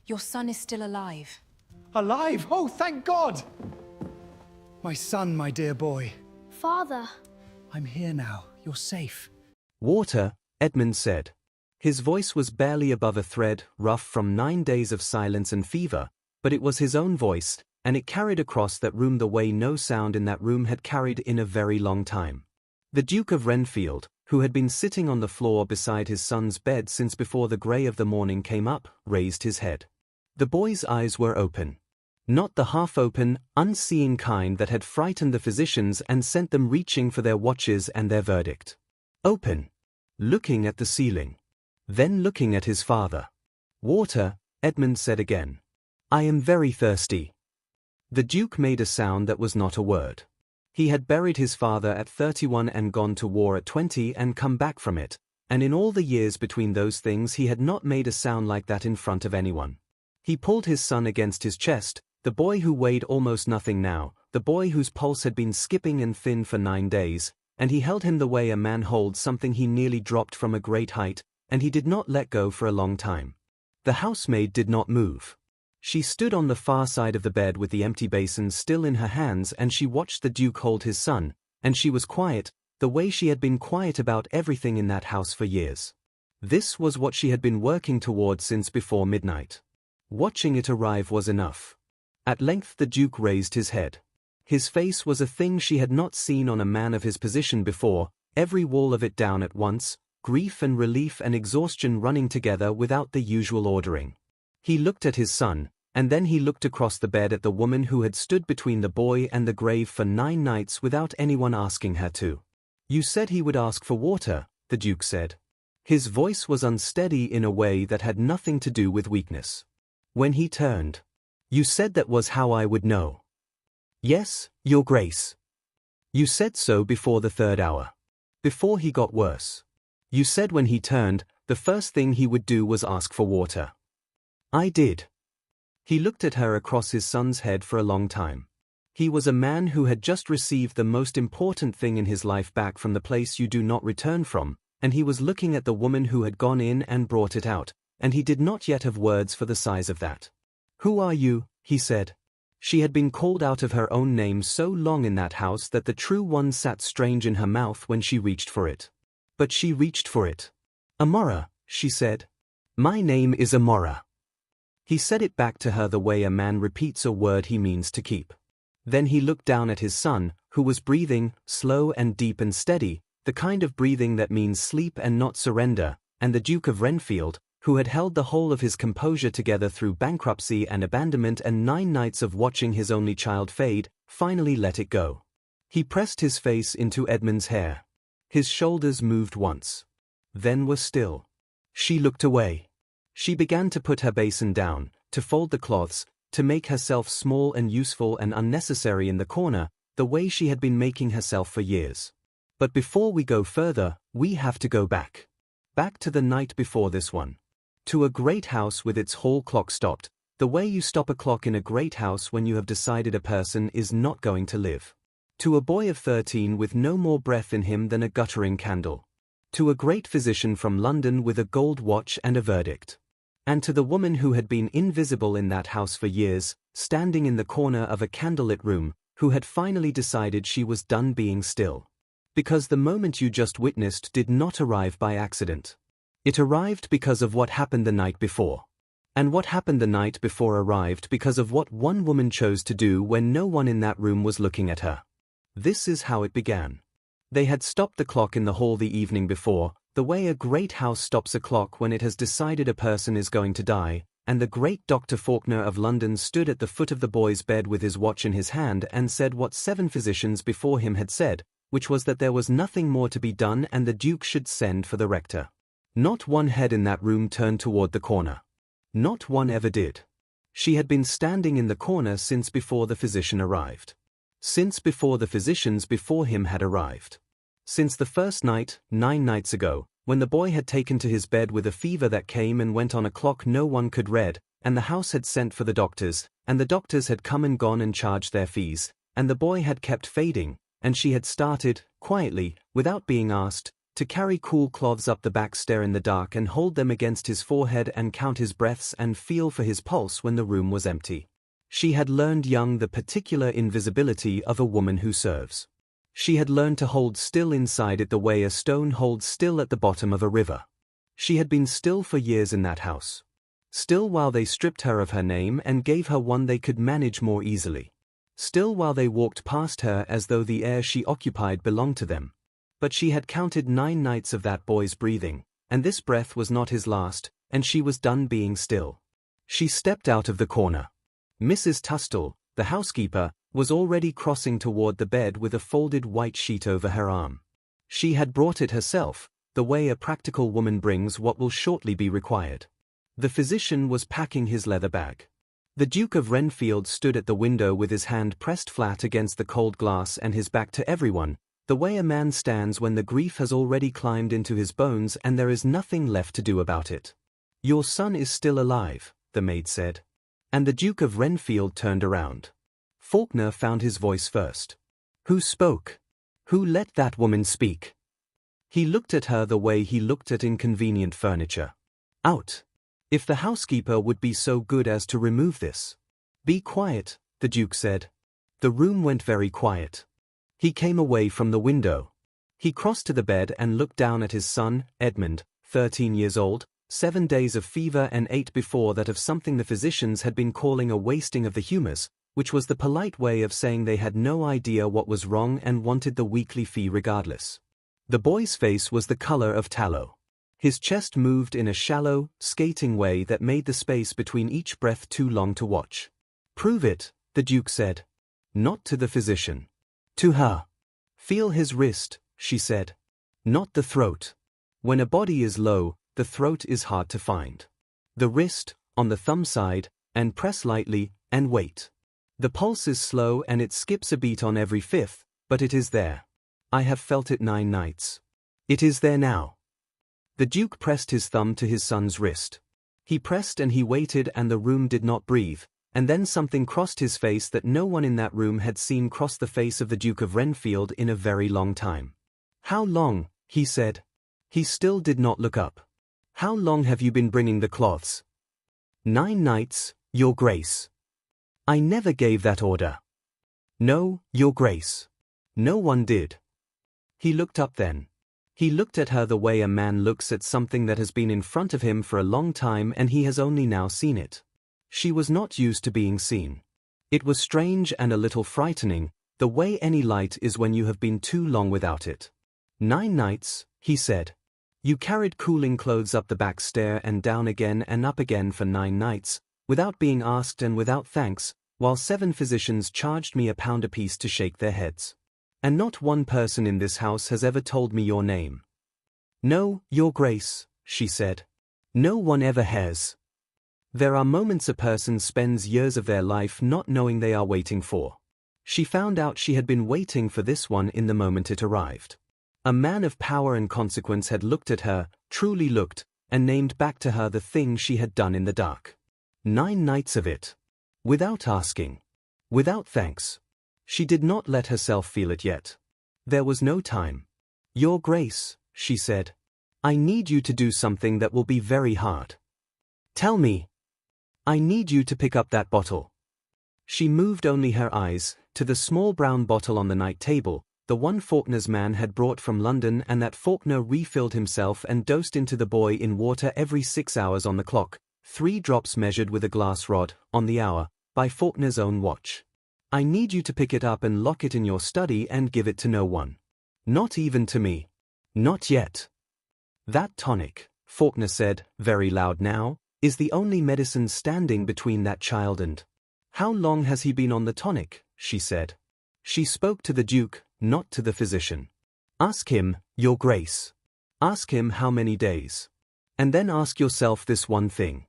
Your son is still alive. Alive? Oh, thank God! My son, my dear boy. Father. I'm here now. You're safe. Water, Edmund said. His voice was barely above a thread, rough from 9 days of silence and fever, but it was his own voice, and it carried across that room the way no sound in that room had carried in a very long time. The Duke of Renfield, who had been sitting on the floor beside his son's bed since before the grey of the morning came up, raised his head. The boy's eyes were open. Not the half-open, unseeing kind that had frightened the physicians and sent them reaching for their watches and their verdict. Open. Looking at the ceiling. Then looking at his father. Water, Edmund said again. I am very thirsty. The Duke made a sound that was not a word. He had buried his father at 31 and gone to war at 20 and come back from it, and in all the years between those things he had not made a sound like that in front of anyone. He pulled his son against his chest, the boy who weighed almost nothing now, the boy whose pulse had been skipping and thin for 9 days, and he held him the way a man holds something he nearly dropped from a great height, and he did not let go for a long time. The housemaid did not move. She stood on the far side of the bed with the empty basin still in her hands, and she watched the Duke hold his son, and she was quiet, the way she had been quiet about everything in that house for years. This was what she had been working toward since before midnight. Watching it arrive was enough. At length the Duke raised his head. His face was a thing she had not seen on a man of his position before, every wall of it down at once, grief and relief and exhaustion running together without the usual ordering. He looked at his son, and then he looked across the bed at the woman who had stood between the boy and the grave for 9 nights without anyone asking her to. You said he would ask for water, the Duke said. His voice was unsteady in a way that had nothing to do with weakness. When he turned. You said that was how I would know. Yes, Your Grace. You said so before the 3rd hour. Before he got worse. You said when he turned, the first thing he would do was ask for water. I did. He looked at her across his son's head for a long time. He was a man who had just received the most important thing in his life back from the place you do not return from, and he was looking at the woman who had gone in and brought it out, and he did not yet have words for the size of that. Who are you? He said. She had been called out of her own name so long in that house that the true one sat strange in her mouth when she reached for it. But she reached for it. Amora, she said. My name is Amora. He said it back to her the way a man repeats a word he means to keep. Then he looked down at his son, who was breathing, slow and deep and steady, the kind of breathing that means sleep and not surrender, and the Duke of Renfield, who had held the whole of his composure together through bankruptcy and abandonment and 9 nights of watching his only child fade, finally let it go. He pressed his face into Edmund's hair. His shoulders moved once. Then were still. She looked away. She began to put her basin down, to fold the cloths, to make herself small and useful and unnecessary in the corner, the way she had been making herself for years. But before we go further, we have to go back. Back to the night before this one. To a great house with its hall clock stopped, the way you stop a clock in a great house when you have decided a person is not going to live. To a boy of 13 with no more breath in him than a guttering candle. To a great physician from London with a gold watch and a verdict. And to the woman who had been invisible in that house for years, standing in the corner of a candlelit room, who had finally decided she was done being still. Because the moment you just witnessed did not arrive by accident. It arrived because of what happened the night before. And what happened the night before arrived because of what one woman chose to do when no one in that room was looking at her. This is how it began. They had stopped the clock in the hall the evening before, the way a great house stops a clock when it has decided a person is going to die, and the great Dr. Faulkner of London stood at the foot of the boy's bed with his watch in his hand and said what 7 physicians before him had said, which was that there was nothing more to be done and the Duke should send for the rector. Not one head in that room turned toward the corner. Not one ever did. She had been standing in the corner since before the physician arrived. Since before the physicians before him had arrived. Since the first night, 9 nights ago, when the boy had taken to his bed with a fever that came and went on a clock no one could read, and the house had sent for the doctors, and the doctors had come and gone and charged their fees, and the boy had kept fading, and she had started, quietly, without being asked, to carry cool cloths up the back stair in the dark and hold them against his forehead and count his breaths and feel for his pulse when the room was empty. She had learned young the particular invisibility of a woman who serves. She had learned to hold still inside it the way a stone holds still at the bottom of a river. She had been still for years in that house. Still while they stripped her of her name and gave her one they could manage more easily. Still while they walked past her as though the air she occupied belonged to them. But she had counted 9 nights of that boy's breathing, and this breath was not his last, and she was done being still. She stepped out of the corner. Mrs. Tustall, the housekeeper, was already crossing toward the bed with a folded white sheet over her arm. She had brought it herself, the way a practical woman brings what will shortly be required. The physician was packing his leather bag. The Duke of Renfield stood at the window with his hand pressed flat against the cold glass and his back to everyone, the way a man stands when the grief has already climbed into his bones and there is nothing left to do about it. "Your son is still alive," the maid said. And the Duke of Renfield turned around. Faulkner found his voice first. "Who spoke? Who let that woman speak?" He looked at her the way he looked at inconvenient furniture. "Out. If the housekeeper would be so good as to remove this." "Be quiet," the Duke said. The room went very quiet. He came away from the window. He crossed to the bed and looked down at his son, Edmund, 13 years old, 7 days of fever and 8 before that of something the physicians had been calling a wasting of the humours, which was the polite way of saying they had no idea what was wrong and wanted the weekly fee regardless. The boy's face was the colour of tallow. His chest moved in a shallow, skating way that made the space between each breath too long to watch. "Prove it," the Duke said. Not to the physician. To her. "Feel his wrist," she said. "Not the throat. When a body is low, the throat is hard to find. The wrist, on the thumb side, and press lightly, and wait. The pulse is slow and it skips a beat on every 5th, but it is there. I have felt it 9 nights. It is there now." The Duke pressed his thumb to his son's wrist. He pressed and he waited and the room did not breathe, and then something crossed his face that no one in that room had seen cross the face of the Duke of Renfield in a very long time. "How long?" he said. He still did not look up. "How long have you been bringing the cloths?" 9 nights, Your Grace." "I never gave that order." "No, Your Grace. No one did." He looked up then. He looked at her the way a man looks at something that has been in front of him for a long time and he has only now seen it. She was not used to being seen. It was strange and a little frightening, the way any light is when you have been too long without it. 9 nights, he said. "You carried cooling clothes up the back stair and down again and up again for 9 nights, without being asked and without thanks, while 7 physicians charged me £1 apiece to shake their heads. And not one person in this house has ever told me your name." "No, Your Grace," she said. "No one ever has." There are moments a person spends years of their life not knowing they are waiting for. She found out she had been waiting for this one in the moment it arrived. A man of power and consequence had looked at her, truly looked, and named back to her the thing she had done in the dark. 9 nights of it. Without asking. Without thanks. She did not let herself feel it yet. There was no time. "Your Grace," she said. "I need you to do something that will be very hard." "Tell me." "I need you to pick up that bottle." She moved only her eyes, to the small brown bottle on the night table, the one Faulkner's man had brought from London and that Faulkner refilled himself and dosed into the boy in water every 6 hours on the clock, 3 drops measured with a glass rod, on the hour, by Faulkner's own watch. "I need you to pick it up and lock it in your study and give it to no one. Not even to me. Not yet." "That tonic," Faulkner said, very loud now, "is the only medicine standing between that child and—" "How long has he been on the tonic?" she said. She spoke to the Duke, not to the physician. "Ask him, Your Grace. Ask him how many days. And then ask yourself this one thing."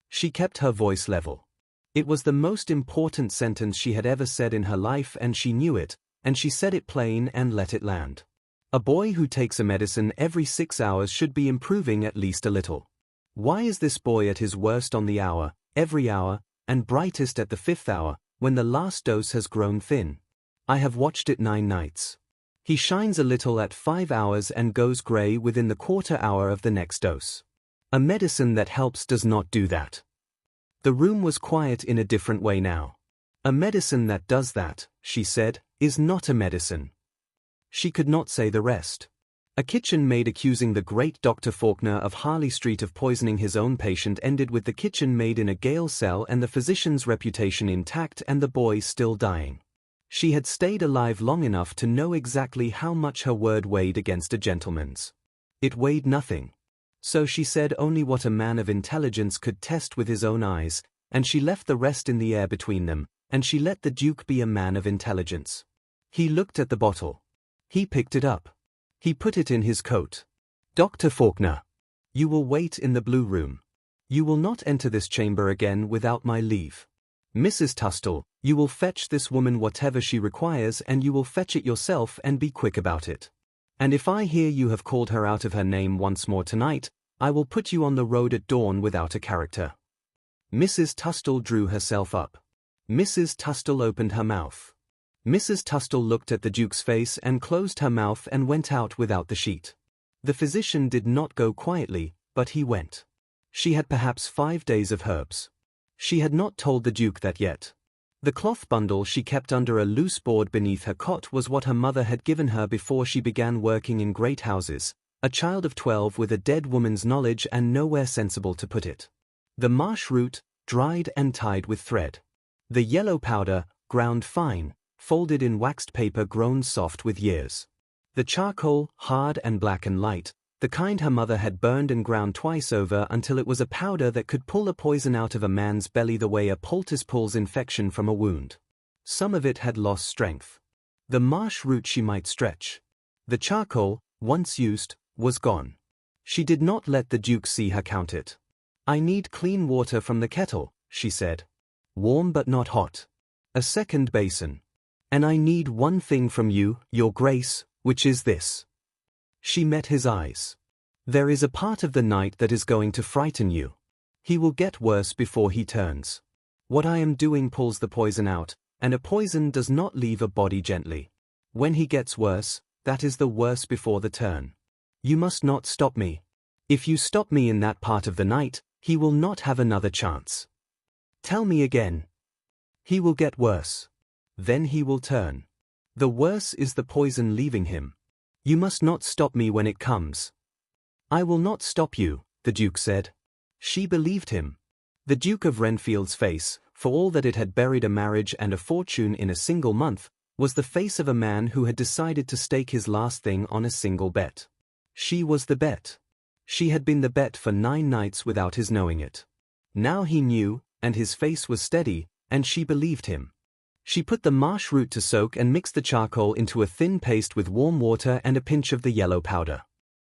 She kept her voice level. It was the most important sentence she had ever said in her life and she knew it, and she said it plain and let it land. A boy who takes a medicine every 6 hours should be improving at least a little. Why is this boy at his worst on the hour, every hour, and brightest at the 5th hour, when the last dose has grown thin? I have watched it 9 nights. He shines a little at 5 hours and goes grey within the quarter hour of the next dose. A medicine that helps does not do that. The room was quiet in a different way now. A medicine that does that, she said, is not a medicine. She could not say the rest. A kitchen maid accusing the great Dr. Faulkner of Harley Street of poisoning his own patient ended with the kitchen maid in a jail cell and the physician's reputation intact and the boy still dying. She had stayed alive long enough to know exactly how much her word weighed against a gentleman's. It weighed nothing. So she said only what a man of intelligence could test with his own eyes, and she left the rest in the air between them, and she let the Duke be a man of intelligence. He looked at the bottle. He picked it up. He put it in his coat. Dr. Faulkner. You will wait in the blue room. You will not enter this chamber again without my leave. Mrs. Tustall, you will fetch this woman whatever she requires and you will fetch it yourself and be quick about it. And if I hear you have called her out of her name once more tonight, I will put you on the road at dawn without a character. Mrs. Tustall drew herself up. Mrs. Tustall opened her mouth. Mrs. Tustall looked at the Duke's face and closed her mouth and went out without the sheet. The physician did not go quietly, but he went. She had perhaps 5 days of herbs. She had not told the Duke that yet. The cloth bundle she kept under a loose board beneath her cot was what her mother had given her before she began working in great houses, a child of 12 with a dead woman's knowledge and nowhere sensible to put it. The marsh root, dried and tied with thread. The yellow powder, ground fine, folded in waxed paper grown soft with years. The charcoal, hard and black and light, the kind her mother had burned and ground twice over until it was a powder that could pull a poison out of a man's belly the way a poultice pulls infection from a wound. Some of it had lost strength. The marsh root she might stretch. The charcoal, once used, was gone. She did not let the Duke see her count it. I need clean water from the kettle, she said. Warm but not hot. A second basin. And I need one thing from you, your grace, which is this. She met his eyes. There is a part of the night that is going to frighten you. He will get worse before he turns. What I am doing pulls the poison out, and a poison does not leave a body gently. When he gets worse, that is the worse before the turn. You must not stop me. If you stop me in that part of the night, he will not have another chance. Tell me again. He will get worse. Then he will turn. The worse is the poison leaving him. You must not stop me when it comes. I will not stop you, the Duke said. She believed him. The Duke of Renfield's face, for all that it had buried a marriage and a fortune in a single month, was the face of a man who had decided to stake his last thing on a single bet. She was the bet. She had been the bet for 9 nights without his knowing it. Now he knew, and his face was steady, and she believed him. She put the marsh root to soak and mixed the charcoal into a thin paste with warm water and a pinch of the yellow powder.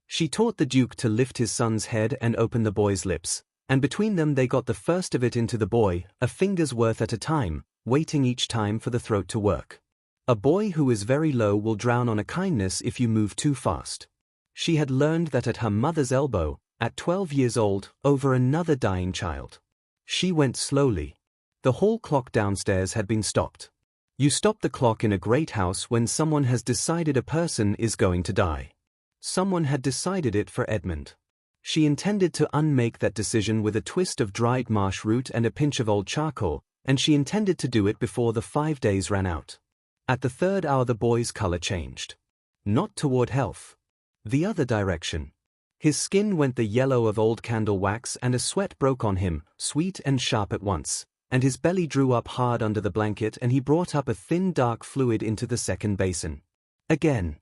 She taught the Duke to lift his son's head and open the boy's lips, and between them they got the first of it into the boy, a finger's worth at a time, waiting each time for the throat to work. A boy who is very low will drown on a kindness if you move too fast. She had learned that at her mother's elbow, at 12 years old, over another dying child. She went slowly. The hall clock downstairs had been stopped. You stop the clock in a great house when someone has decided a person is going to die. Someone had decided it for Edmund. She intended to unmake that decision with a twist of dried marsh root and a pinch of old charcoal, and she intended to do it before the 5 days ran out. At the 3rd hour the boy's color changed. Not toward health. The other direction. His skin went the yellow of old candle wax and a sweat broke on him, sweet and sharp at once, and his belly drew up hard under the blanket and he brought up a thin dark fluid into the second basin. Again.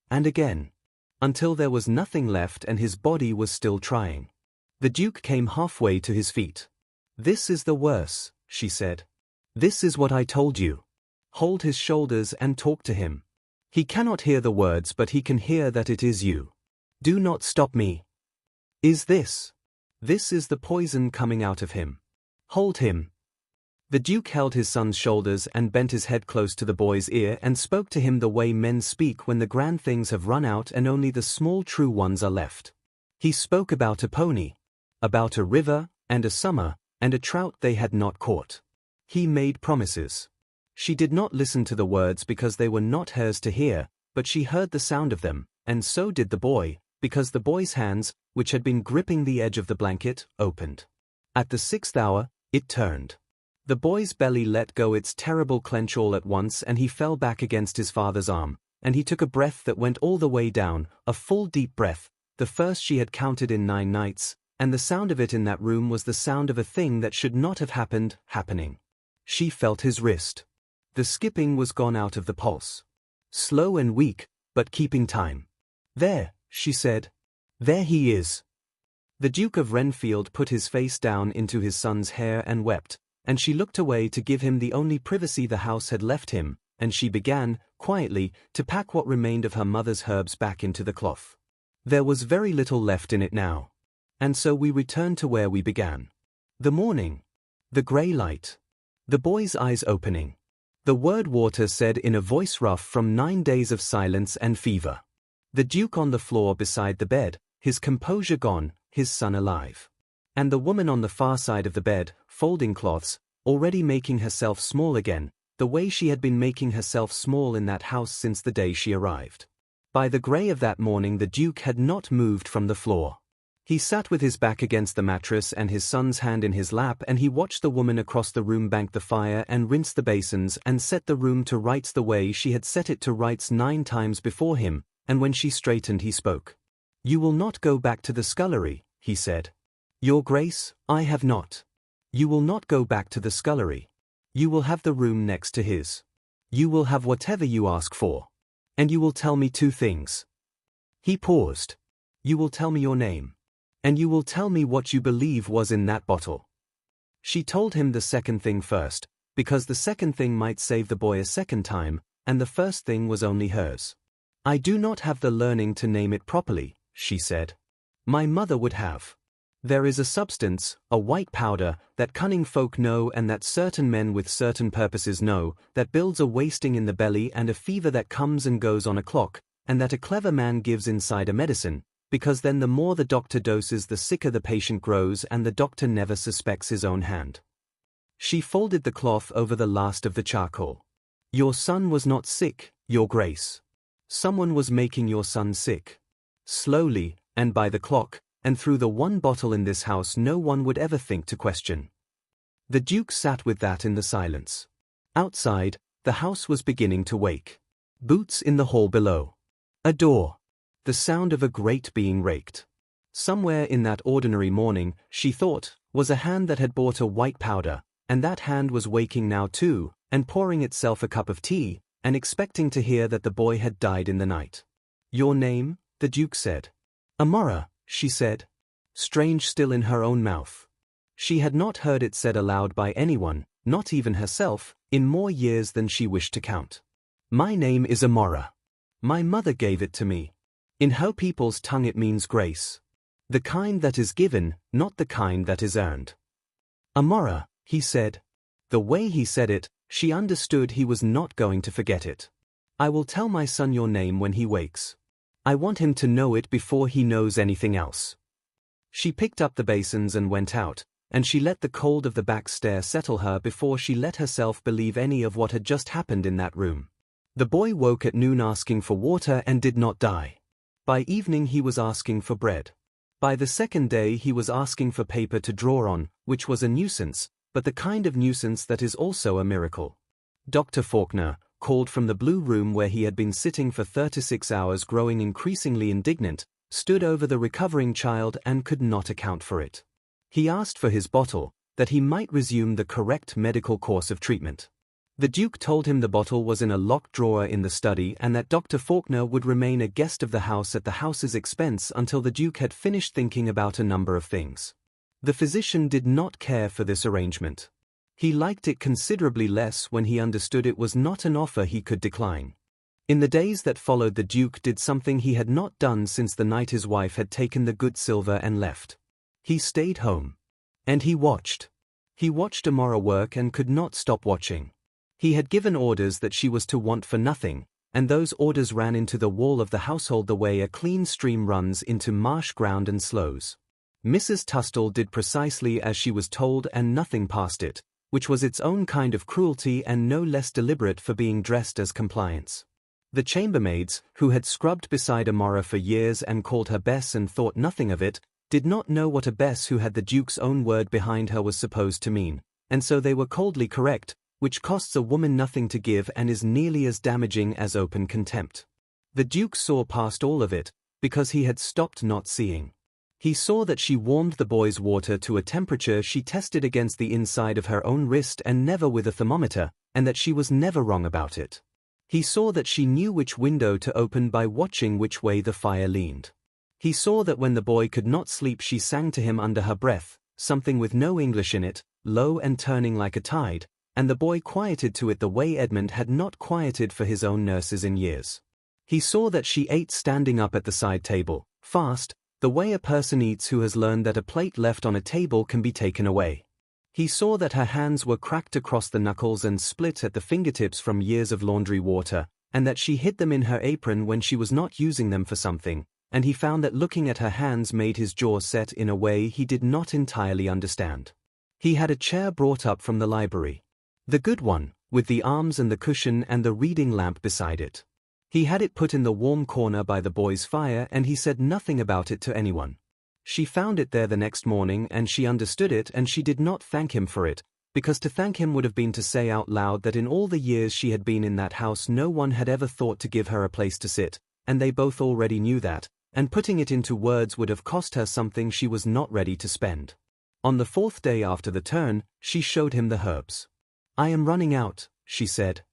And again. Until there was nothing left and his body was still trying. The Duke came halfway to his feet. This is the worse, she said. This is what I told you. Hold his shoulders and talk to him. He cannot hear the words but he can hear that it is you. Do not stop me. Is this? This is the poison coming out of him. Hold him. The Duke held his son's shoulders and bent his head close to the boy's ear and spoke to him the way men speak when the grand things have run out and only the small true ones are left. He spoke about a pony, about a river, and a summer, and a trout they had not caught. He made promises. She did not listen to the words because they were not hers to hear, but she heard the sound of them, and so did the boy, because the boy's hands, which had been gripping the edge of the blanket, opened. At the 6th hour, it turned. The boy's belly let go its terrible clench all at once, and he fell back against his father's arm, and he took a breath that went all the way down, a full deep breath, the first she had counted in 9 nights, and the sound of it in that room was the sound of a thing that should not have happened, happening. She felt his wrist. The skipping was gone out of the pulse. Slow and weak, but keeping time. "There," she said. "There he is." The Duke of Renfield put his face down into his son's hair and wept, and she looked away to give him the only privacy the house had left him, and she began, quietly, to pack what remained of her mother's herbs back into the cloth. There was very little left in it now. And so we returned to where we began. The morning. The grey light. The boy's eyes opening. The word water said in a voice rough from 9 days of silence and fever. The Duke on the floor beside the bed, his composure gone, his son alive. And the woman on the far side of the bed, folding cloths, already making herself small again, the way she had been making herself small in that house since the day she arrived. By the grey of that morning the Duke had not moved from the floor. He sat with his back against the mattress and his son's hand in his lap, and he watched the woman across the room bank the fire and rinse the basins and set the room to rights the way she had set it to rights 9 times before him, and when she straightened he spoke. "You will not go back to the scullery," he said. "Your Grace, I have not. You will not go back to the scullery. You will have the room next to his. You will have whatever you ask for. And you will tell me 2 things." He paused. "You will tell me your name. And you will tell me what you believe was in that bottle." She told him the second thing first, because the second thing might save the boy a second time, and the first thing was only hers. "I do not have the learning to name it properly," she said. "My mother would have. There is a substance, a white powder, that cunning folk know and that certain men with certain purposes know, that builds a wasting in the belly and a fever that comes and goes on a clock, and that a clever man gives inside a medicine, because then the more the doctor doses the sicker the patient grows and the doctor never suspects his own hand." She folded the cloth over the last of the charcoal. "Your son was not sick, Your Grace. Someone was making your son sick. Slowly, and by the clock, and through the one bottle in this house no one would ever think to question." The Duke sat with that in the silence. Outside, the house was beginning to wake. Boots in the hall below. A door. The sound of a grate being raked. Somewhere in that ordinary morning, she thought, was a hand that had bought a white powder, and that hand was waking now too, and pouring itself a cup of tea, and expecting to hear that the boy had died in the night. "Your name?" the Duke said. "Amora," she said. Strange still in her own mouth. She had not heard it said aloud by anyone, not even herself, in more years than she wished to count. "My name is Amora. My mother gave it to me. In her people's tongue it means grace. The kind that is given, not the kind that is earned." "Amora," he said. The way he said it, she understood he was not going to forget it. "I will tell my son your name when he wakes. I want him to know it before he knows anything else." She picked up the basins and went out, and she let the cold of the back stair settle her before she let herself believe any of what had just happened in that room. The boy woke at noon asking for water and did not die. By evening he was asking for bread. By the second day he was asking for paper to draw on, which was a nuisance, but the kind of nuisance that is also a miracle. Dr. Faulkner, called from the blue room where he had been sitting for 36 hours growing increasingly indignant, stood over the recovering child and could not account for it. He asked for his bottle, that he might resume the correct medical course of treatment. The Duke told him the bottle was in a locked drawer in the study and that Dr. Faulkner would remain a guest of the house at the house's expense until the Duke had finished thinking about a number of things. The physician did not care for this arrangement. He liked it considerably less when he understood it was not an offer he could decline. In the days that followed the Duke did something he had not done since the night his wife had taken the good silver and left. He stayed home. And he watched. He watched Amora work and could not stop watching. He had given orders that she was to want for nothing, and those orders ran into the wall of the household the way a clean stream runs into marsh ground and slows. Mrs. Tustall did precisely as she was told and nothing past it, which was its own kind of cruelty and no less deliberate for being dressed as compliance. The chambermaids, who had scrubbed beside Amora for years and called her Bess and thought nothing of it, did not know what a Bess who had the Duke's own word behind her was supposed to mean, and so they were coldly correct, which costs a woman nothing to give and is nearly as damaging as open contempt. The Duke saw past all of it, because he had stopped not seeing. He saw that she warmed the boy's water to a temperature she tested against the inside of her own wrist and never with a thermometer, and that she was never wrong about it. He saw that she knew which window to open by watching which way the fire leaned. He saw that when the boy could not sleep she sang to him under her breath, something with no English in it, low and turning like a tide, and the boy quieted to it the way Edmund had not quieted for his own nurses in years. He saw that she ate standing up at the side table, fast, the way a person eats who has learned that a plate left on a table can be taken away. He saw that her hands were cracked across the knuckles and split at the fingertips from years of laundry water, and that she hid them in her apron when she was not using them for something, and he found that looking at her hands made his jaw set in a way he did not entirely understand. He had a chair brought up from the library. The good one, with the arms and the cushion and the reading lamp beside it. He had it put in the warm corner by the boy's fire and he said nothing about it to anyone. She found it there the next morning and she understood it and she did not thank him for it, because to thank him would have been to say out loud that in all the years she had been in that house no one had ever thought to give her a place to sit, and they both already knew that, and putting it into words would have cost her something she was not ready to spend. On the 4th day after the turn, she showed him the herbs. "I am running out," she said.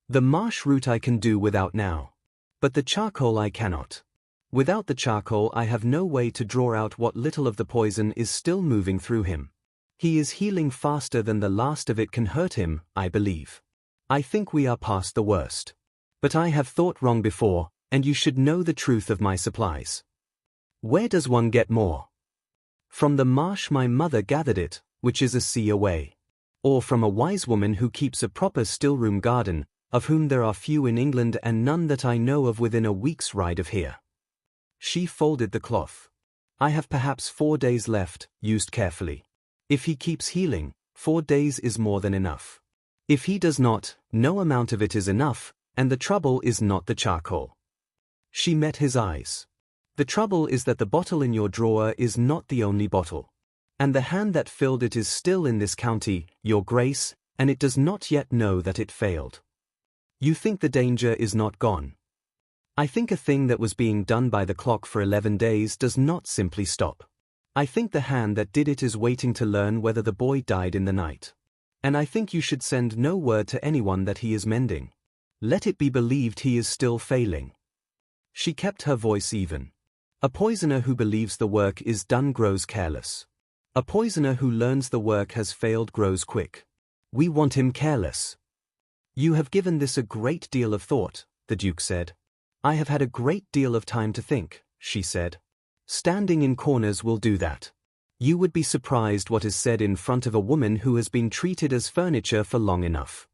"The marsh root I can do without now. But the charcoal I cannot. Without the charcoal I have no way to draw out what little of the poison is still moving through him. He is healing faster than the last of it can hurt him, I believe. I think we are past the worst. But I have thought wrong before, and you should know the truth of my supplies. Where does one get more? From the marsh my mother gathered it, which is a sea away. Or from a wise woman who keeps a proper still-room garden, of whom there are few in England and none that I know of within a week's ride of here." She folded the cloth. "I have perhaps 4 days left, used carefully. If he keeps healing, 4 days is more than enough. If he does not, no amount of it is enough, and the trouble is not the charcoal." She met his eyes. "The trouble is that the bottle in your drawer is not the only bottle. And the hand that filled it is still in this county, your grace, and it does not yet know that it failed. You think the danger is not gone. I think a thing that was being done by the clock for 11 days does not simply stop. I think the hand that did it is waiting to learn whether the boy died in the night. And I think you should send no word to anyone that he is mending. Let it be believed he is still failing." She kept her voice even. "A poisoner who believes the work is done grows careless. A poisoner who learns the work has failed grows quick. We want him careless." "You have given this a great deal of thought," the Duke said. "I have had a great deal of time to think," she said. "Standing in corners will do that. You would be surprised what is said in front of a woman who has been treated as furniture for long enough."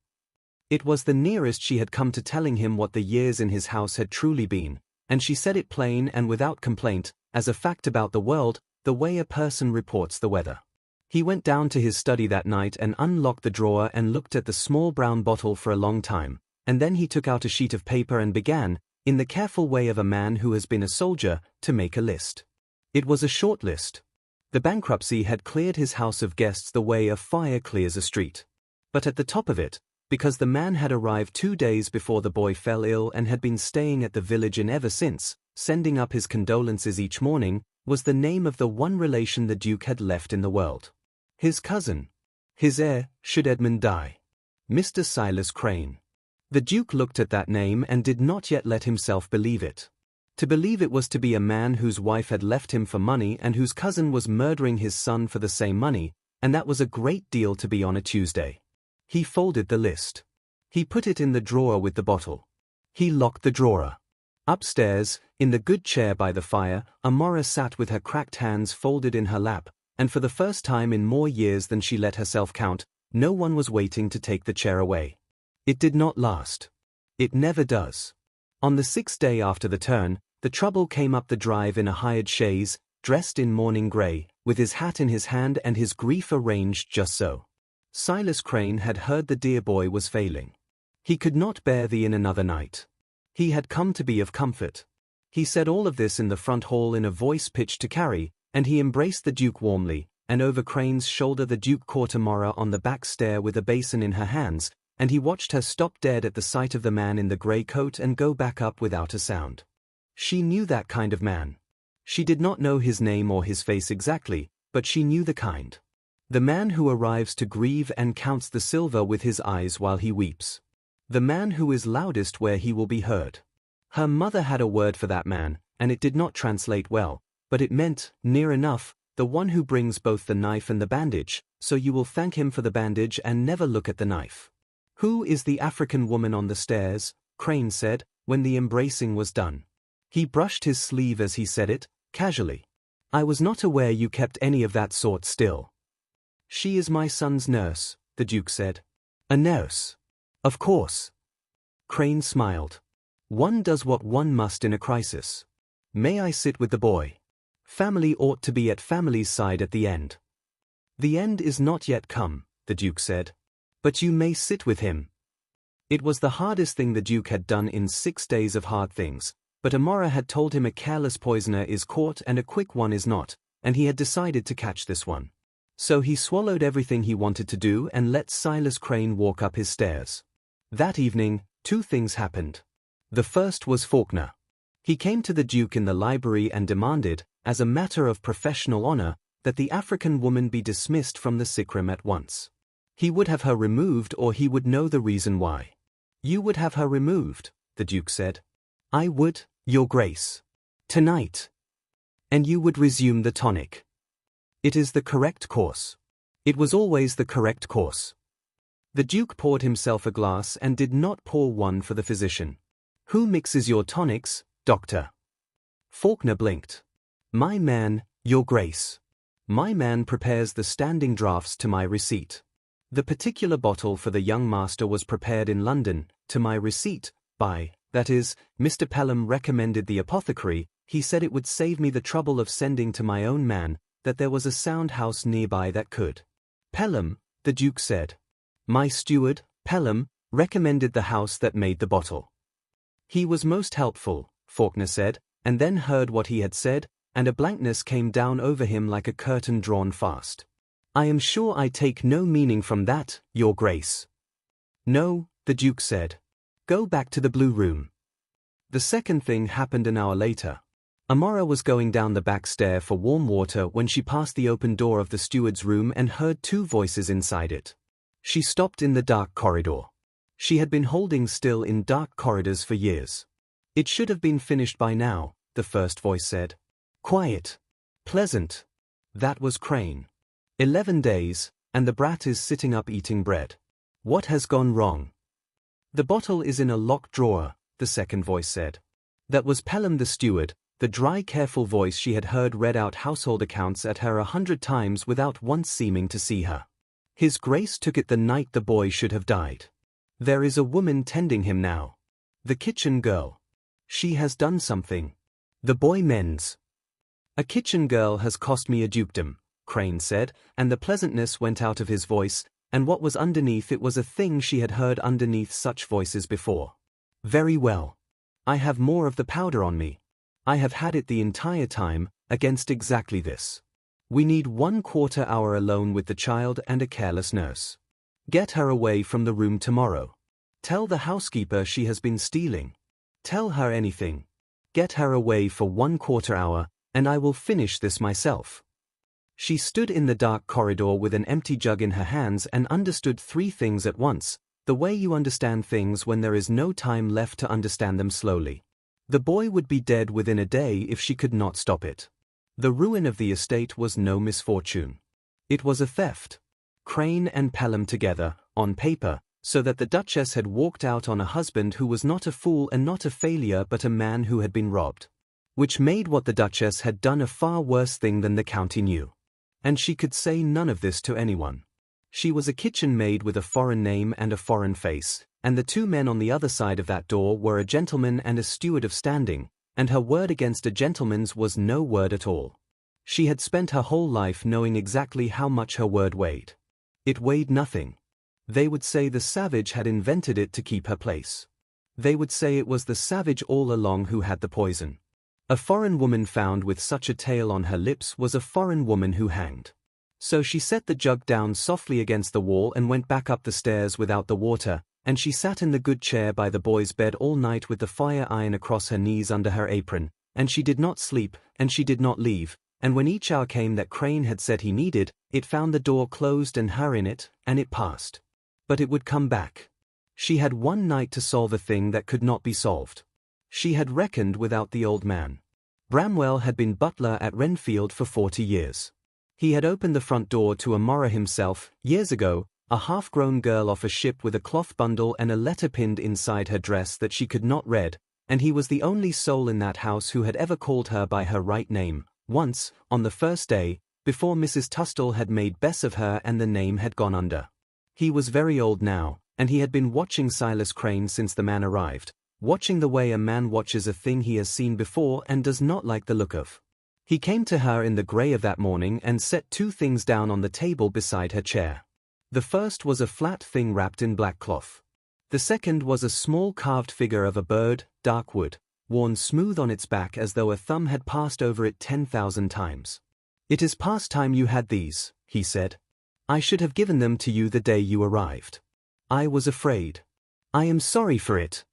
It was the nearest she had come to telling him what the years in his house had truly been, and she said it plain and without complaint, as a fact about the world, the way a person reports the weather. He went down to his study that night and unlocked the drawer and looked at the small brown bottle for a long time, and then he took out a sheet of paper and began, in the careful way of a man who has been a soldier, to make a list. It was a short list. The bankruptcy had cleared his house of guests the way a fire clears a street. But at the top of it, because the man had arrived 2 days before the boy fell ill and had been staying at the village inn ever since, sending up his condolences each morning, was the name of the one relation the Duke had left in the world. His cousin. His heir, should Edmund die. Mr. Silas Crane. The Duke looked at that name and did not yet let himself believe it. To believe it was to be a man whose wife had left him for money and whose cousin was murdering his son for the same money, and that was a great deal to be on a Tuesday. He folded the list. He put it in the drawer with the bottle. He locked the drawer. Upstairs, in the good chair by the fire, Amora sat with her cracked hands folded in her lap, and for the first time in more years than she let herself count, no one was waiting to take the chair away. It did not last. It never does. On the 6th day after the turn, the trouble came up the drive in a hired chaise, dressed in mourning grey, with his hat in his hand and his grief arranged just so. Silas Crane had heard the dear boy was failing. He could not bear the inn another night. He had come to be of comfort. He said all of this in the front hall in a voice pitched to carry, and he embraced the Duke warmly, and over Crane's shoulder the Duke caught Amora on the back stair with a basin in her hands, and he watched her stop dead at the sight of the man in the grey coat and go back up without a sound. She knew that kind of man. She did not know his name or his face exactly, but she knew the kind. The man who arrives to grieve and counts the silver with his eyes while he weeps. The man who is loudest where he will be heard. Her mother had a word for that man, and it did not translate well, but it meant, near enough, the one who brings both the knife and the bandage, so you will thank him for the bandage and never look at the knife. Who is the African woman on the stairs? Crane said, when the embracing was done. He brushed his sleeve as he said it, casually. I was not aware you kept any of that sort still. She is my son's nurse, the Duke said. A nurse? Of course. Crane smiled. One does what one must in a crisis. May I sit with the boy? Family ought to be at family's side at the end. The end is not yet come, the Duke said. But you may sit with him. It was the hardest thing the Duke had done in 6 days of hard things, but Amora had told him a careless poisoner is caught and a quick one is not, and he had decided to catch this one. So he swallowed everything he wanted to do and let Silas Crane walk up his stairs. That evening, 2 things happened. The first was Faulkner. He came to the Duke in the library and demanded, as a matter of professional honor, that the African woman be dismissed from the sickroom at once. He would have her removed or he would know the reason why. You would have her removed, the Duke said. I would, Your Grace. Tonight. And you would resume the tonic. It is the correct course. It was always the correct course. The Duke poured himself a glass and did not pour one for the physician. Who mixes your tonics, doctor? Faulkner blinked. My man, Your Grace. My man prepares the standing draughts to my receipt. The particular bottle for the young master was prepared in London, to my receipt, by, that is, Mr. Pelham recommended the apothecary. He said it would save me the trouble of sending to my own man, that there was a sound house nearby that could. Pelham, the Duke said. My steward, Pelham, recommended the house that made the bottle. He was most helpful, Faulkner said, and then heard what he had said, and a blankness came down over him like a curtain drawn fast. I am sure I take no meaning from that, Your Grace. No, the Duke said. Go back to the Blue Room. The second thing happened an hour later. Amora was going down the back stair for warm water when she passed the open door of the steward's room and heard 2 voices inside it. She stopped in the dark corridor. She had been holding still in dark corridors for years. It should have been finished by now, the first voice said. Quiet. Pleasant. That was Crane. 11 days, and the brat is sitting up eating bread. What has gone wrong? The bottle is in a locked drawer, the second voice said. That was Pelham the steward, the dry careful voice she had heard read out household accounts at her 100 times without once seeming to see her. His Grace took it the night the boy should have died. There is a woman tending him now. The kitchen girl. She has done something. The boy mends. A kitchen girl has cost me a dukedom, Crane said, and the pleasantness went out of his voice, and what was underneath it was a thing she had heard underneath such voices before. Very well. I have more of the powder on me. I have had it the entire time, against exactly this. We need 1/4 hour alone with the child and a careless nurse. Get her away from the room tomorrow. Tell the housekeeper she has been stealing. Tell her anything. Get her away for 1/4 hour, and I will finish this myself. She stood in the dark corridor with an empty jug in her hands and understood 3 things at once, the way you understand things when there is no time left to understand them slowly. The boy would be dead within a day if she could not stop it. The ruin of the estate was no misfortune. It was a theft. Crane and Pelham together, on paper, so that the Duchess had walked out on a husband who was not a fool and not a failure but a man who had been robbed. Which made what the Duchess had done a far worse thing than the county knew. And she could say none of this to anyone. She was a kitchen maid with a foreign name and a foreign face, and the 2 men on the other side of that door were a gentleman and a steward of standing, and her word against a gentleman's was no word at all. She had spent her whole life knowing exactly how much her word weighed. It weighed nothing. They would say the savage had invented it to keep her place. They would say it was the savage all along who had the poison. A foreign woman found with such a tale on her lips was a foreign woman who hanged. So she set the jug down softly against the wall and went back up the stairs without the water, and she sat in the good chair by the boy's bed all night with the fire iron across her knees under her apron, and she did not sleep, and she did not leave, and when each hour came that Crane had said he needed, it found the door closed and her in it, and it passed. But it would come back. She had one night to solve a thing that could not be solved. She had reckoned without the old man. Bramwell had been butler at Renfield for 40 years. He had opened the front door to Amora himself, years ago, a half-grown girl off a ship with a cloth bundle and a letter pinned inside her dress that she could not read, and he was the only soul in that house who had ever called her by her right name. Once, on the first day, before Mrs. Tustall had made Bess of her and the name had gone under. He was very old now, and he had been watching Silas Crane since the man arrived, watching the way a man watches a thing he has seen before and does not like the look of. He came to her in the grey of that morning and set two things down on the table beside her chair. The first was a flat thing wrapped in black cloth. The second was a small carved figure of a bird, dark wood, worn smooth on its back as though a thumb had passed over it 10,000 times. "It is past time you had these," he said. "I should have given them to you the day you arrived. I was afraid. I am sorry for it."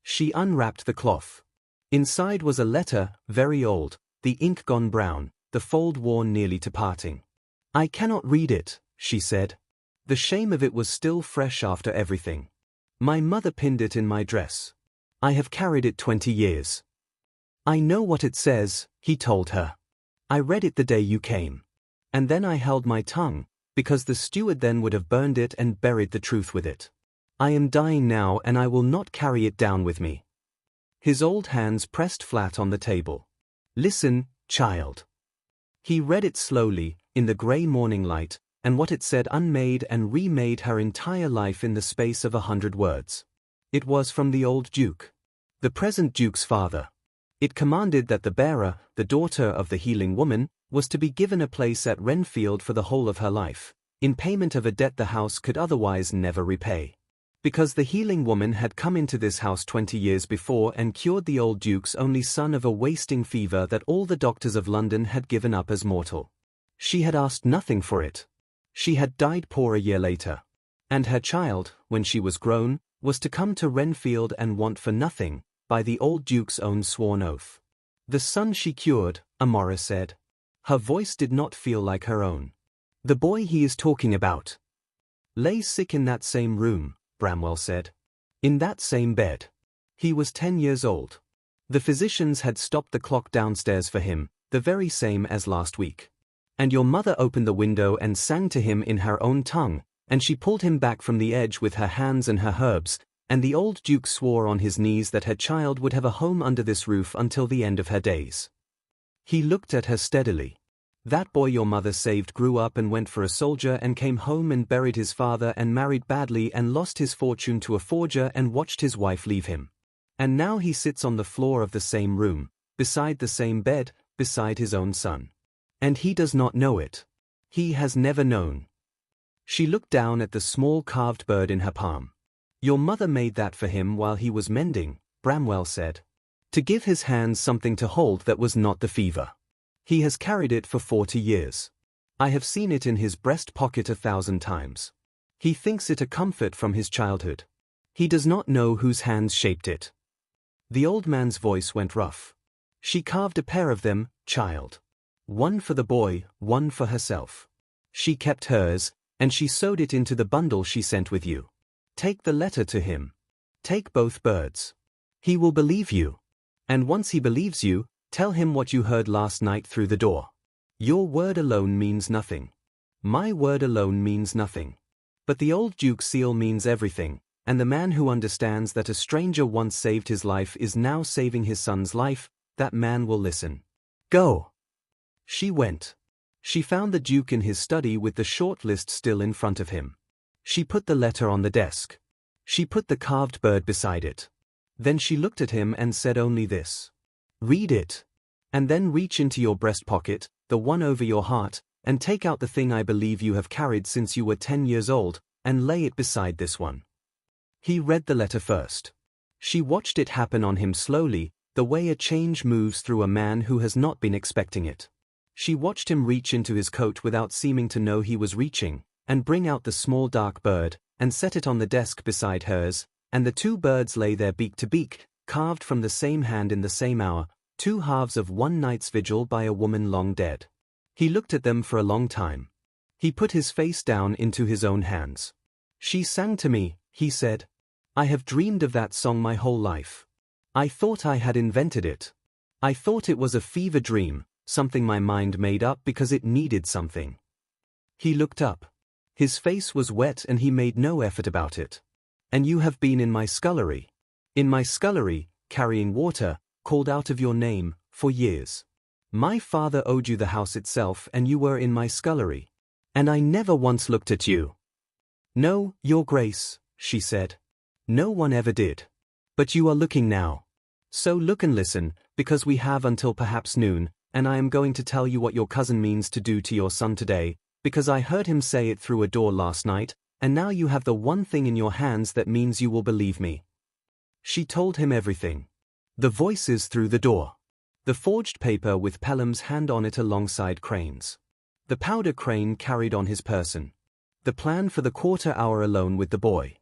She unwrapped the cloth. Inside was a letter, very old, the ink gone brown, the fold worn nearly to parting. "I cannot read it," she said. The shame of it was still fresh after everything. "My mother pinned it in my dress. I have carried it 20 years. "I know what it says," he told her. "I read it the day you came. And then I held my tongue, because the steward then would have burned it and buried the truth with it. I am dying now and I will not carry it down with me." His old hands pressed flat on the table. "Listen, child." He read it slowly, in the grey morning light, and what it said unmade and remade her entire life in the space of 100 words. It was from the old Duke, the present Duke's father. It commanded that the bearer, the daughter of the healing woman, was to be given a place at Renfield for the whole of her life, in payment of a debt the house could otherwise never repay. Because the healing woman had come into this house 20 years before and cured the old Duke's only son of a wasting fever that all the doctors of London had given up as mortal. She had asked nothing for it. She had died poor a year later. And her child, when she was grown, was to come to Renfield and want for nothing, by the old Duke's own sworn oath. The son she cured, Amora said. Her voice did not feel like her own. "The boy he is talking about lay sick in that same room," Bramwell said. "In that same bed. He was 10 years old. The physicians had stopped the clock downstairs for him, the very same as last week. And your mother opened the window and sang to him in her own tongue, and she pulled him back from the edge with her hands and her herbs, and the old Duke swore on his knees that her child would have a home under this roof until the end of her days." He looked at her steadily. "That boy your mother saved grew up and went for a soldier and came home and buried his father and married badly and lost his fortune to a forger and watched his wife leave him. And now he sits on the floor of the same room, beside the same bed, beside his own son. And he does not know it. He has never known." She looked down at the small carved bird in her palm. "Your mother made that for him while he was mending," Bramwell said. "To give his hands something to hold that was not the fever. He has carried it for 40 years. I have seen it in his breast pocket 1,000 times. He thinks it a comfort from his childhood. He does not know whose hands shaped it." The old man's voice went rough. "She carved a pair of them, child. One for the boy, one for herself. She kept hers, and she sewed it into the bundle she sent with you. Take the letter to him. Take both birds. He will believe you. And once he believes you, tell him what you heard last night through the door. Your word alone means nothing. My word alone means nothing. But the old Duke's seal means everything, and the man who understands that a stranger once saved his life is now saving his son's life, that man will listen. Go." She went. She found the Duke in his study with the short list still in front of him. She put the letter on the desk. She put the carved bird beside it. Then she looked at him and said only this. "Read it. And then reach into your breast pocket, the one over your heart, and take out the thing I believe you have carried since you were 10 years old, and lay it beside this one." He read the letter first. She watched it happen on him slowly, the way a change moves through a man who has not been expecting it. She watched him reach into his coat without seeming to know he was reaching, and bring out the small dark bird, and set it on the desk beside hers, and the two birds lay there beak to beak, carved from the same hand in the same hour, two halves of one night's vigil by a woman long dead. He looked at them for a long time. He put his face down into his own hands. "She sang to me," he said. "I have dreamed of that song my whole life. I thought I had invented it. I thought it was a fever dream, something my mind made up because it needed something." He looked up. His face was wet and he made no effort about it. "And you have been in my scullery. In my scullery, carrying water, called out of your name, for years. My father owed you the house itself and you were in my scullery. And I never once looked at you." "No, Your Grace," she said. "No one ever did. But you are looking now. So look and listen, because we have until perhaps noon, and I am going to tell you what your cousin means to do to your son today, because I heard him say it through a door last night, and now you have the one thing in your hands that means you will believe me." She told him everything. The voices through the door. The forged paper with Pelham's hand on it alongside Crane's. The powder Crane carried on his person. The plan for the quarter hour alone with the boy.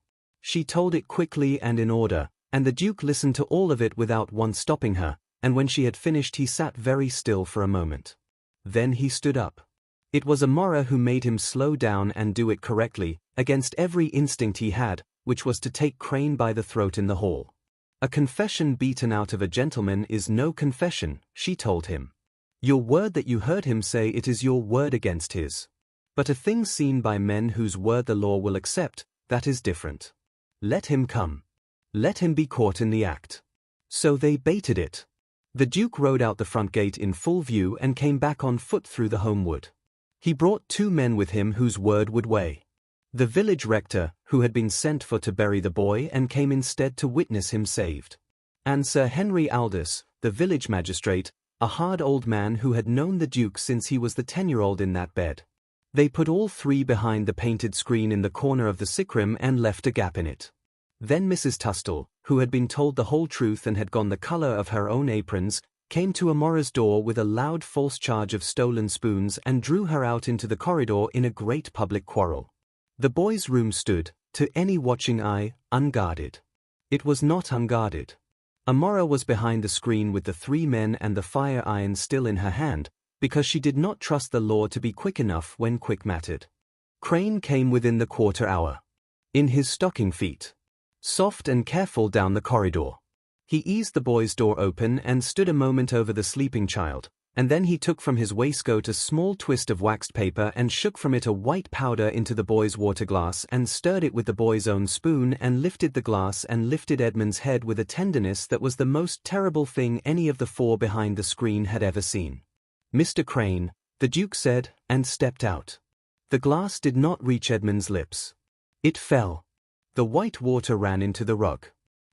She told it quickly and in order, and the Duke listened to all of it without once stopping her, and when she had finished he sat very still for a moment. Then he stood up. It was Amora who made him slow down and do it correctly, against every instinct he had, which was to take Crane by the throat in the hall. A confession beaten out of a gentleman is no confession, she told him. Your word that you heard him say, it is your word against his. But a thing seen by men whose word the law will accept, that is different. Let him come. Let him be caught in the act. So they baited it. The Duke rode out the front gate in full view and came back on foot through the homewood. He brought 2 men with him whose word would weigh. The village rector, who had been sent for to bury the boy and came instead to witness him saved. And Sir Henry Aldous, the village magistrate, a hard old man who had known the Duke since he was the 10-year-old in that bed. They put all 3 behind the painted screen in the corner of the sickroom and left a gap in it. Then Mrs. Tustell, who had been told the whole truth and had gone the colour of her own aprons, came to Amora's door with a loud false charge of stolen spoons and drew her out into the corridor in a great public quarrel. The boy's room stood, to any watching eye, unguarded. It was not unguarded. Amora was behind the screen with the 3 men and the fire iron still in her hand, because she did not trust the law to be quick enough when quick mattered. Crane came within the quarter hour. In his stocking feet. Soft and careful down the corridor. He eased the boy's door open and stood a moment over the sleeping child, and then he took from his waistcoat a small twist of waxed paper and shook from it a white powder into the boy's water glass and stirred it with the boy's own spoon and lifted the glass and lifted Edmund's head with a tenderness that was the most terrible thing any of the 4 behind the screen had ever seen. "Mr. Crane," the Duke said, and stepped out. The glass did not reach Edmund's lips. It fell. The white water ran into the rug.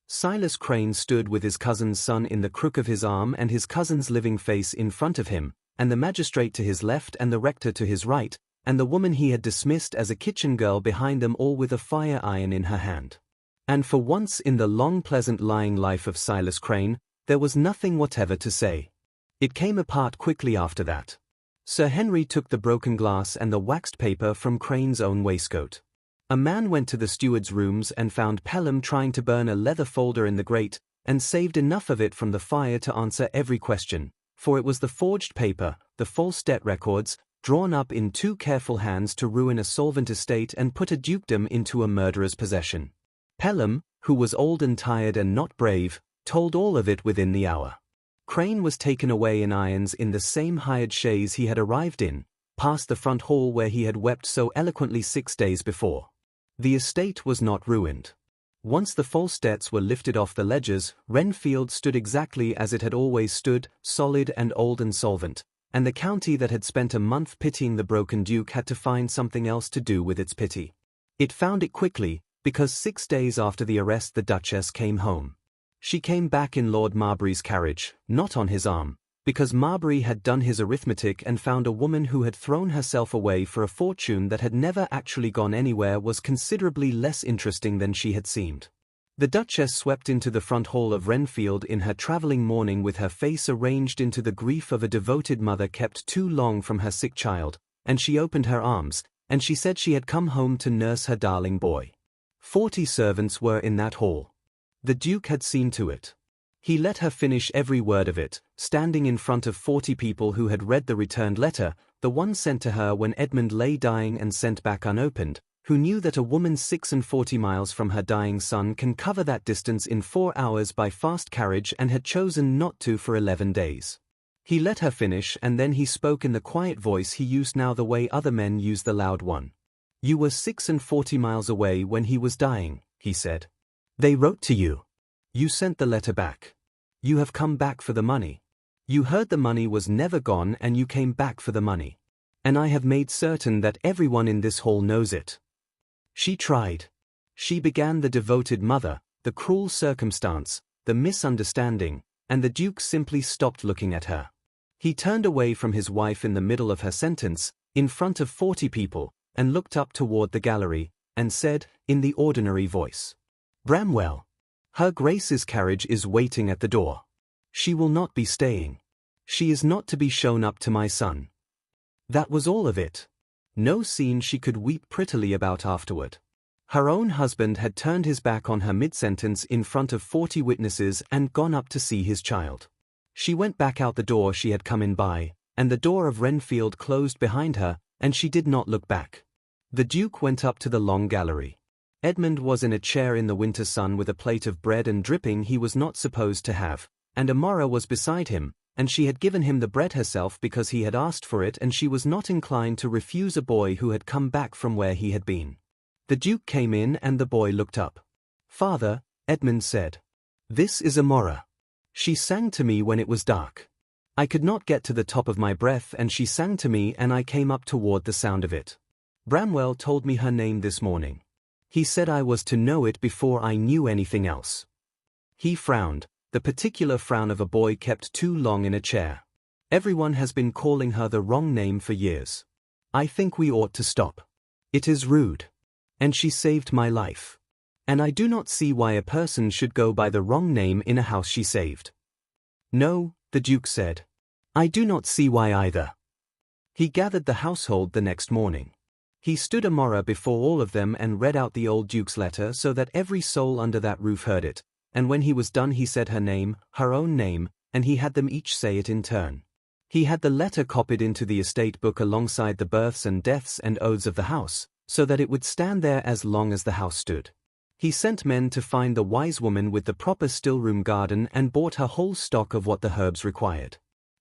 Silas Crane stood with his cousin's son in the crook of his arm and his cousin's living face in front of him, and the magistrate to his left and the rector to his right, and the woman he had dismissed as a kitchen girl behind them, all with a fire iron in her hand. And for once in the long pleasant lying life of Silas Crane, there was nothing whatever to say. It came apart quickly after that. Sir Henry took the broken glass and the waxed paper from Crane's own waistcoat. A man went to the steward's rooms and found Pelham trying to burn a leather folder in the grate, and saved enough of it from the fire to answer every question, for it was the forged paper, the false debt records, drawn up in 2 careful hands to ruin a solvent estate and put a dukedom into a murderer's possession. Pelham, who was old and tired and not brave, told all of it within the hour. Crane was taken away in irons in the same hired chaise he had arrived in, past the front hall where he had wept so eloquently 6 days before. The estate was not ruined. Once the false debts were lifted off the ledgers, Renfield stood exactly as it had always stood, solid and old and solvent, and the county that had spent a month pitying the broken Duke had to find something else to do with its pity. It found it quickly, because 6 days after the arrest the Duchess came home. She came back in Lord Marbury's carriage, not on his arm, because Marbury had done his arithmetic and found a woman who had thrown herself away for a fortune that had never actually gone anywhere was considerably less interesting than she had seemed. The Duchess swept into the front hall of Renfield in her travelling mourning with her face arranged into the grief of a devoted mother kept too long from her sick child, and she opened her arms, and she said she had come home to nurse her darling boy. 40 servants were in that hall. The Duke had seen to it. He let her finish every word of it, standing in front of 40 people who had read the returned letter, the one sent to her when Edmund lay dying and sent back unopened, who knew that a woman 46 miles from her dying son can cover that distance in 4 hours by fast carriage and had chosen not to for 11 days. He let her finish and then he spoke in the quiet voice he used now the way other men use the loud one. You were 46 miles away when he was dying, he said. They wrote to you. You sent the letter back. You have come back for the money. You heard the money was never gone and you came back for the money. And I have made certain that everyone in this hall knows it. She tried. She began the devoted mother, the cruel circumstance, the misunderstanding, and the Duke simply stopped looking at her. He turned away from his wife in the middle of her sentence, in front of 40 people, and looked up toward the gallery, and said, in the ordinary voice, Bramwell, Her Grace's carriage is waiting at the door. She will not be staying. She is not to be shown up to my son. That was all of it. No scene she could weep prettily about afterward. Her own husband had turned his back on her mid-sentence in front of 40 witnesses and gone up to see his child. She went back out the door she had come in by, and the door of Renfield closed behind her, and she did not look back. The Duke went up to the long gallery. Edmund was in a chair in the winter sun with a plate of bread and dripping he was not supposed to have, and Amora was beside him, and she had given him the bread herself because he had asked for it and she was not inclined to refuse a boy who had come back from where he had been. The Duke came in and the boy looked up. Father, Edmund said. This is Amora. She sang to me when it was dark. I could not get to the top of my breath and she sang to me and I came up toward the sound of it. Bramwell told me her name this morning. He said I was to know it before I knew anything else. He frowned, the particular frown of a boy kept too long in a chair. Everyone has been calling her the wrong name for years. I think we ought to stop. It is rude. And she saved my life. And I do not see why a person should go by the wrong name in a house she saved. No, the Duke said. I do not see why either. He gathered the household the next morning. He stood Amora before all of them and read out the old Duke's letter so that every soul under that roof heard it, and when he was done he said her name, her own name, and he had them each say it in turn. He had the letter copied into the estate book alongside the births and deaths and oaths of the house, so that it would stand there as long as the house stood. He sent men to find the wise woman with the proper still-room garden and bought her whole stock of what the herbs required.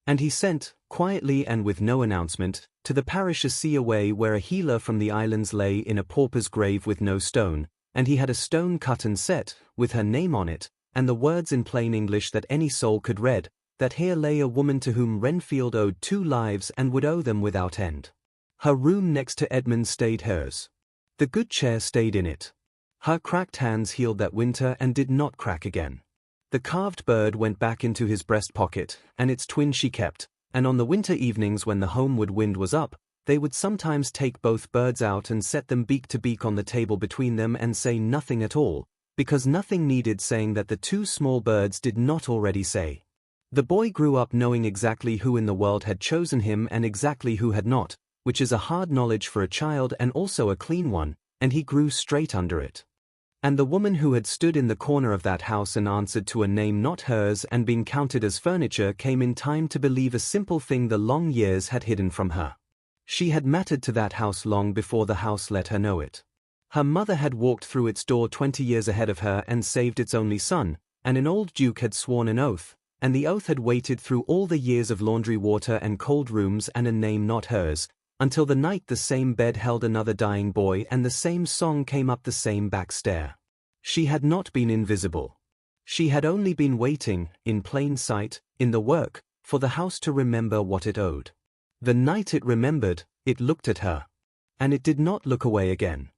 And he sent, quietly and with no announcement, to the parish a sea away where a healer from the islands lay in a pauper's grave with no stone, and he had a stone cut and set, with her name on it, and the words in plain English that any soul could read, that here lay a woman to whom Renfield owed 2 lives and would owe them without end. Her room next to Edmund stayed hers. The good chair stayed in it. Her cracked hands healed that winter and did not crack again. The carved bird went back into his breast pocket, and its twin she kept, and on the winter evenings when the homeward wind was up, they would sometimes take both birds out and set them beak to beak on the table between them and say nothing at all, because nothing needed saying that the 2 small birds did not already say. The boy grew up knowing exactly who in the world had chosen him and exactly who had not, which is a hard knowledge for a child and also a clean one, and he grew straight under it. And the woman who had stood in the corner of that house and answered to a name not hers and been counted as furniture came in time to believe a simple thing the long years had hidden from her. She had mattered to that house long before the house let her know it. Her mother had walked through its door 20 years ahead of her and saved its only son, and an old duke had sworn an oath, and the oath had waited through all the years of laundry water and cold rooms and a name not hers, until the night the same bed held another dying boy and the same song came up the same back stair. She had not been invisible. She had only been waiting, in plain sight, in the work, for the house to remember what it owed. The night it remembered, it looked at her. And it did not look away again.